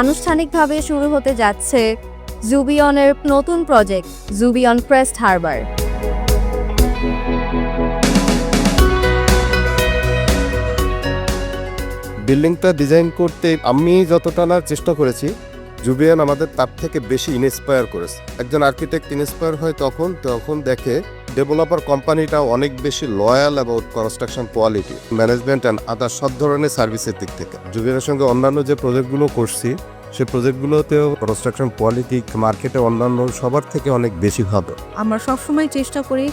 আনুষ্ঠানিকভাবে শুরু হতে যাচ্ছে জুবিয়নের নতুন প্রজেক্ট জুবিয়ন ক্রেস্ট হারবার। বিল্ডিংটা ডিজাইন করতে আমি যতটা না চেষ্টা করেছি, জুবিয়ন আমাদের তার থেকে বেশি ইন্সপায়ার করেছে। একজন আর্কিটেক্ট ইন্সপায়ার হয় তখন দেখে ডেভেলপার কোম্পানিটা অনেক বেশি loyal about construction quality, management and other সব ধরনের সার্ভিসের দিক থেকে। জুবিয়নের সঙ্গে অন্যান্য যে প্রজেক্টগুলো করছি সেই প্রজেক্টগুলোতেও কনস্ট্রাকশন কোয়ালিটি মার্কেটে অন্যান্য সবার থেকে অনেক বেশি ভালো। আমরা সবসময় চেষ্টা করি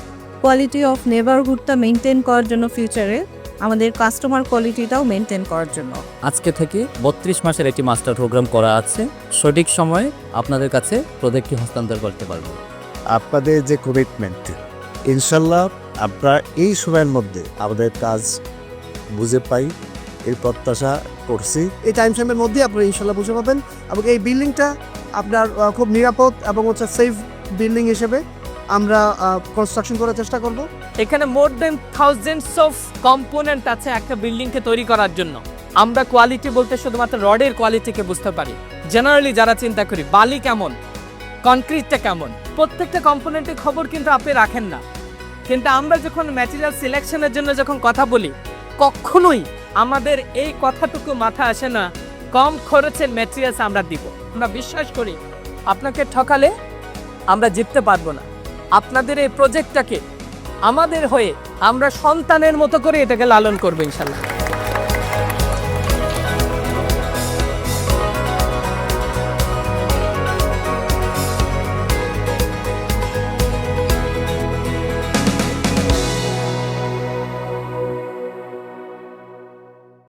কোয়ালিটি অফ নেবারহুডটা মেনটেন করার জন্য, ফিউচারে আমাদের কাস্টমার কোয়ালিটিটাও মেনটেন করার জন্য। আজকে থেকে 32 মাসের একটি মাস্টার প্রোগ্রাম করা আছে। সঠিক সময়ে আপনাদের কাছে প্রজেক্টটি হস্তান্তর করতে পারবো। আপনাদের যে কমিটমেন্ট, ইনশাল্লাহ আমরা এই সময়ের মধ্যে আমাদের কাজ বুঝে পাই, এই প্রত্যাশা করছি। এই টাইম ফ্রেমের মধ্যে আপনারা ইনশাল্লাহ বুঝে পাবেন এবং এই বিল্ডিংটা আপনার খুব নিরাপদ এবং সেফ বিল্ডিং হিসেবে আমরা কনস্ট্রাকশন করার চেষ্টা করব। এখানে মোর দেন থাউজেন্ডস অফ কম্পোনেন্ট আছে একটা বিল্ডিংকে তৈরি করার জন্য। আমরা কোয়ালিটি বলতে শুধুমাত্র রডের কোয়ালিটিকে বুঝতে পারি। জেনারেলি যারা চিন্তা করি বালি কেমন, কনক্রিটটা কেমন, প্রত্যেকটা কম্পোনেন্টের খবর কিন্তু আপনি রাখেন না। কিন্তু আমরা যখন ম্যাটেরিয়াল সিলেকশনের জন্য যখন কথা বলি, কখনোই আমাদের এই কথাটুকু মাথা আসে না কম খরচের ম্যাটেরিয়ালস আমরা দিব। আমরা বিশ্বাস করি আপনাকে ঠকালে আমরা জিততে পারবো না। আপনাদের এই প্রজেক্টটাকে আমাদের হয়ে আমরা সন্তানের মতো করে এটাকে লালন করবো ইনশাল্লাহ।